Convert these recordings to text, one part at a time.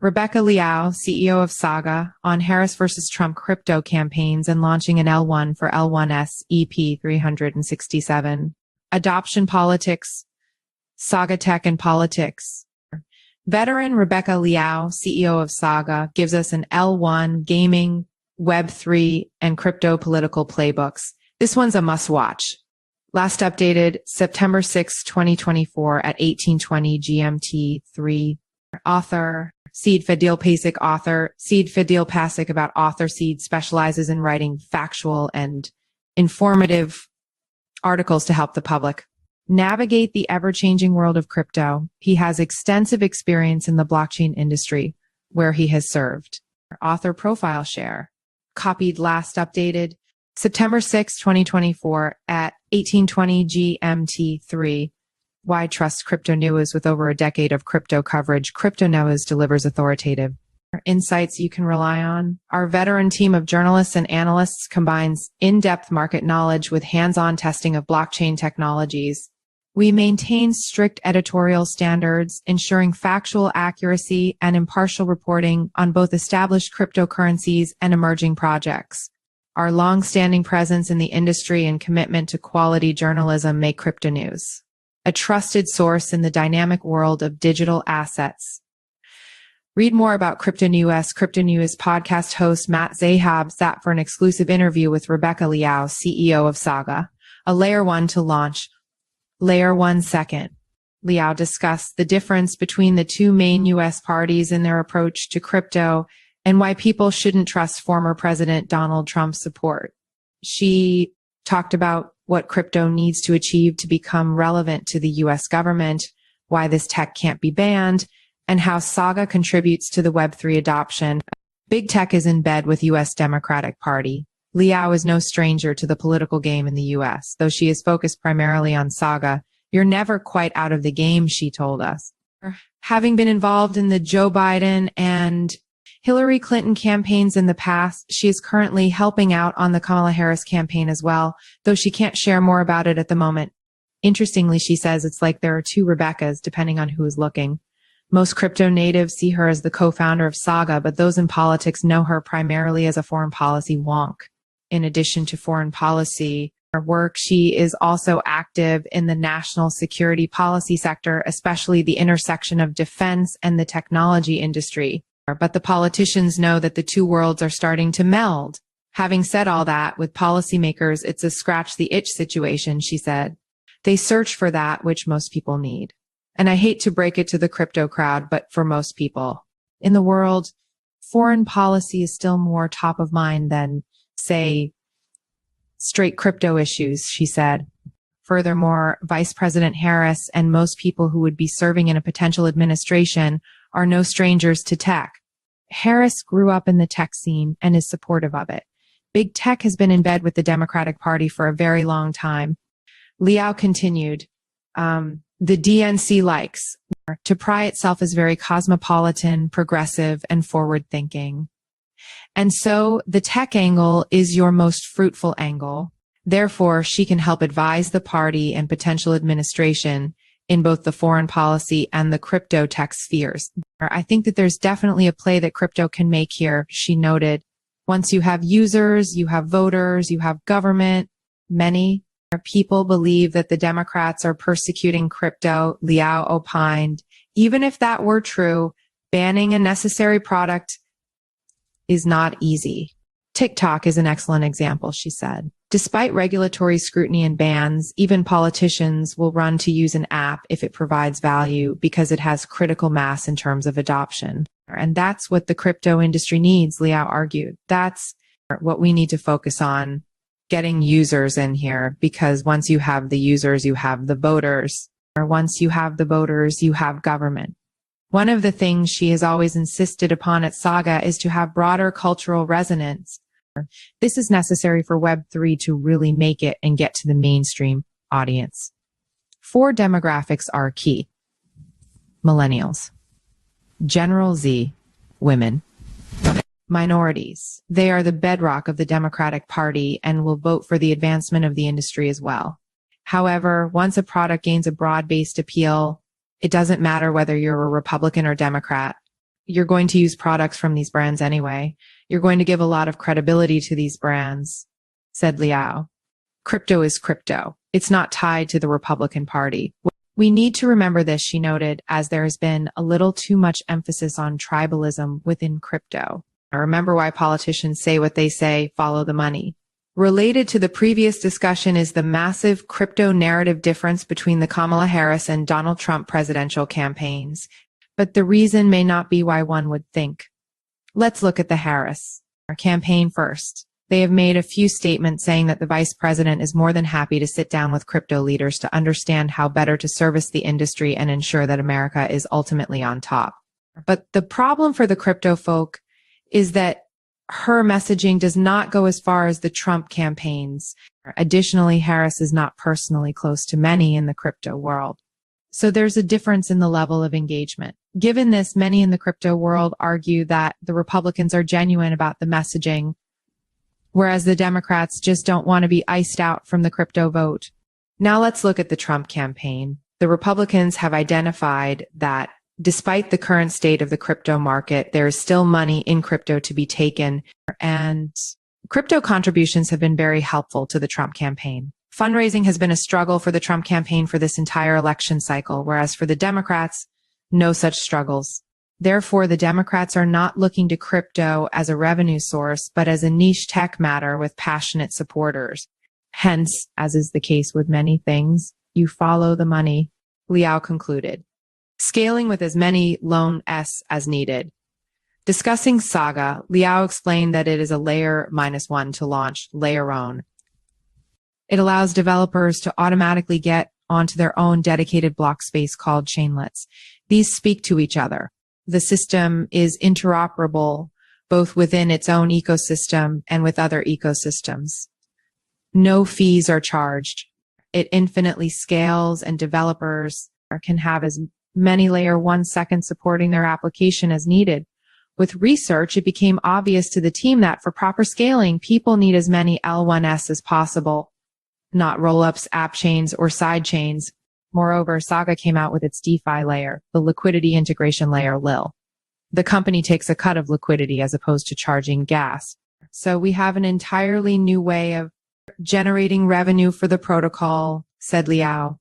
Rebecca Liao, CEO of Saga, on Harris versus Trump crypto campaigns and launching an L1 for L1S EP 367. Adoption politics, Saga tech and politics. Veteran Rebecca Liao, CEO of Saga, gives us an L1 gaming, Web3, and crypto political playbooks. This one's a must-watch. Last updated September 6, 2024 at 1820 GMT 3. Author Fadilpašić about Author Seed specializes in writing factual and informative articles to help the public navigate the ever-changing world of crypto. He has extensive experience in the blockchain industry, where he has served. Author profile share. Copied last updated September 6, 2024 at 1820 GMT 3. Why trust Cryptonews? With over a decade of crypto coverage, Cryptonews delivers authoritative insights you can rely on. Our veteran team of journalists and analysts combines in-depth market knowledge with hands-on testing of blockchain technologies. We maintain strict editorial standards, ensuring factual accuracy and impartial reporting on both established cryptocurrencies and emerging projects. Our long-standing presence in the industry and commitment to quality journalism make Cryptonews a trusted source in the dynamic world of digital assets. Read more about Cryptonews. Cryptonews podcast host Matt Zahab sat for an exclusive interview with Rebecca Liao, CEO of Saga. A layer 1 to launch. Layer 1 second. Liao discussed the difference between the two main U.S. parties in their approach to crypto and why people shouldn't trust former President Donald Trump's support. She talked about what crypto needs to achieve to become relevant to the U.S. government, why this tech can't be banned, and how Saga contributes to the Web3 adoption. Big tech is in bed with U.S. Democratic Party. Liao is no stranger to the political game in the U.S., though she is focused primarily on Saga. You're never quite out of the game, she told us. Having been involved in the Joe Biden and Hillary Clinton campaigns in the past, she is currently helping out on the Kamala Harris campaign as well, though she can't share more about it at the moment. Interestingly, she says it's like there are two Rebeccas, depending on who is looking. Most crypto natives see her as the co-founder of Saga, but those in politics know her primarily as a foreign policy wonk. In addition to foreign policy work, she is also active in the national security policy sector, especially the intersection of defense and the technology industry. But the politicians know that the two worlds are starting to meld. Having said all that, with policymakers, it's a scratch the itch situation, she said. They search for that which most people need. And I hate to break it to the crypto crowd, but for most people in the world, foreign policy is still more top of mind than, say, straight crypto issues, she said. Furthermore, Vice President Harris and most people who would be serving in a potential administration are no strangers to tech. Harris grew up in the tech scene and is supportive of it. Big tech has been in bed with the Democratic Party for a very long time. Liao continued, the DNC likes to pry itself as very cosmopolitan, progressive, and forward-thinking. And so the tech angle is your most fruitful angle. Therefore, she can help advise the party and potential administration in both the foreign policy and the crypto tech spheres. I think that there's definitely a play that crypto can make here, she noted. Once you have users, you have voters, you have government. Many people believe that the Democrats are persecuting crypto, Liao opined. Even if that were true, banning a necessary product is not easy. TikTok is an excellent example, she said. Despite regulatory scrutiny and bans, even politicians will run to use an app if it provides value because it has critical mass in terms of adoption. And that's what the crypto industry needs, Liao argued. That's what we need to focus on, getting users in here, because once you have the users, you have the voters. Or once you have the voters, you have government. One of the things she has always insisted upon at Saga is to have broader cultural resonance. This is necessary for Web3 to really make it and get to the mainstream audience. 4 demographics are key. Millennials, General Z, women, minorities. They are the bedrock of the Democratic Party and will vote for the advancement of the industry as well. However, once a product gains a broad-based appeal, it doesn't matter whether you're a Republican or Democrat. you're going to use products from these brands anyway. You're going to give a lot of credibility to these brands, said Liao. Crypto is crypto. It's not tied to the Republican Party. We need to remember this, she noted, as there has been a little too much emphasis on tribalism within crypto. I remember why politicians say what they say, follow the money. Related to the previous discussion is the massive crypto narrative difference between the Kamala Harris and Donald Trump presidential campaigns. But the reason may not be why one would think. Let's look at the Harris campaign first. They have made a few statements saying that the vice president is more than happy to sit down with crypto leaders to understand how better to service the industry and ensure that America is ultimately on top. But the problem for the crypto folk is that her messaging does not go as far as the Trump campaigns. Additionally, Harris is not personally close to many in the crypto world. So there's a difference in the level of engagement. Given this, many in the crypto world argue that the Republicans are genuine about the messaging, whereas the Democrats just don't want to be iced out from the crypto vote. Now let's look at the Trump campaign. The Republicans have identified that despite the current state of the crypto market, there is still money in crypto to be taken, and crypto contributions have been very helpful to the Trump campaign. Fundraising has been a struggle for the Trump campaign for this entire election cycle, whereas for the Democrats, no such struggles. Therefore, the Democrats are not looking to crypto as a revenue source, but as a niche tech matter with passionate supporters. Hence, as is the case with many things, you follow the money, Liao concluded. Scaling with as many loan S as needed. Discussing Saga, Liao explained that it is a layer -1 to launch layer own. It allows developers to automatically get onto their own dedicated block space called chainlets. These speak to each other. The system is interoperable both within its own ecosystem and with other ecosystems. No fees are charged. It infinitely scales, and developers can have as many layer 1 seconds supporting their application as needed. With research, it became obvious to the team that for proper scaling, people need as many L1S as possible, not rollups, app chains, or side chains. Moreover, Saga came out with its DeFi layer, the liquidity integration layer LIL. The company takes a cut of liquidity as opposed to charging gas. So we have an entirely new way of generating revenue for the protocol, said Liao.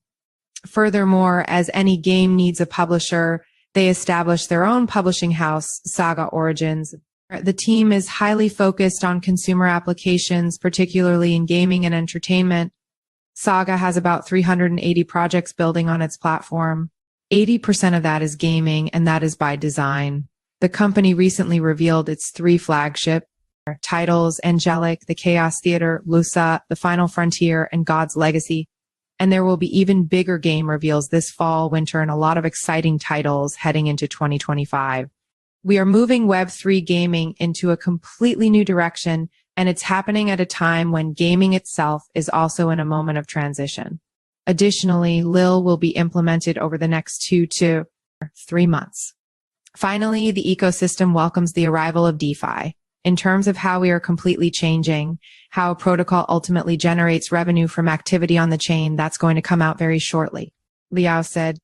Furthermore, as any game needs a publisher, they establish their own publishing house, Saga Origins. The team is highly focused on consumer applications, particularly in gaming and entertainment. Saga has about 380 projects building on its platform. 80% of that is gaming, and that is by design. The company recently revealed its 3 flagship titles, Angelic, The Chaos Theater, Lusa, The Final Frontier, and God's Legacy. And there will be even bigger game reveals this fall, winter, and a lot of exciting titles heading into 2025. We are moving Web3 gaming into a completely new direction, and it's happening at a time when gaming itself is also in a moment of transition. Additionally, LIL will be implemented over the next 2 to 3 months. Finally, the ecosystem welcomes the arrival of DeFi. In terms of how we are completely changing, how a protocol ultimately generates revenue from activity on the chain, that's going to come out very shortly. Liao said,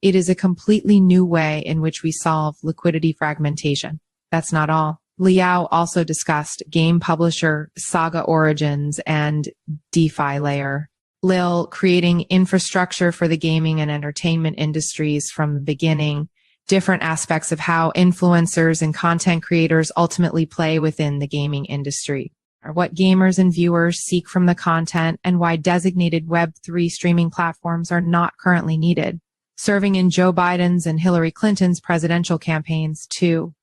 it is a completely new way in which we solve liquidity fragmentation. That's not all. Liao also discussed game publisher Saga Origins and DeFi layer. LIL, creating infrastructure for the gaming and entertainment industries from the beginning, different aspects of how influencers and content creators ultimately play within the gaming industry, or what gamers and viewers seek from the content, and why designated Web3 streaming platforms are not currently needed, serving in Joe Biden's and Hillary Clinton's presidential campaigns, 2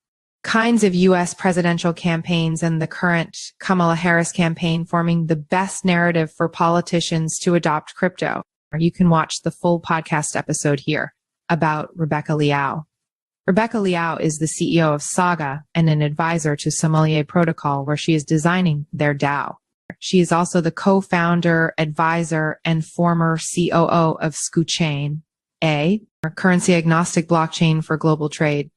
kinds of U.S. presidential campaigns, and the current Kamala Harris campaign forming the best narrative for politicians to adopt crypto. You can watch the full podcast episode here about Rebecca Liao. Rebecca Liao is the CEO of Saga and an advisor to Sommelier Protocol, where she is designing their DAO. She is also the co-founder, advisor, and former COO of Scootchain, a currency-agnostic blockchain for global trade.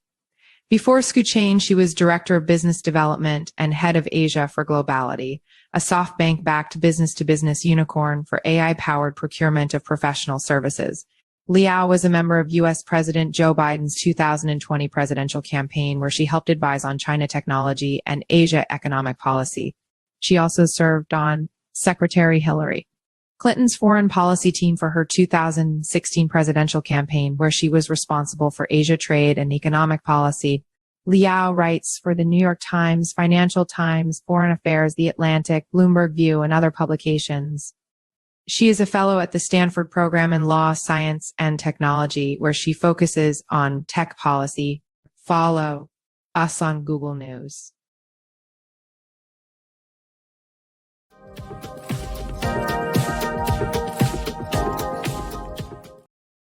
Before Scootchain, she was director of business development and head of Asia for Globality, a SoftBank-backed business-to-business unicorn for AI-powered procurement of professional services. Liao was a member of U.S. President Joe Biden's 2020 presidential campaign, where she helped advise on China technology and Asia economic policy. She also served on Secretary Hillary Clinton's foreign policy team for her 2016 presidential campaign, where she was responsible for Asia trade and economic policy. Liao writes for the New York Times, Financial Times, Foreign Affairs, The Atlantic, Bloomberg View, and other publications. She is a fellow at the Stanford Program in Law, Science, and Technology, where she focuses on tech policy. Follow us on Google News.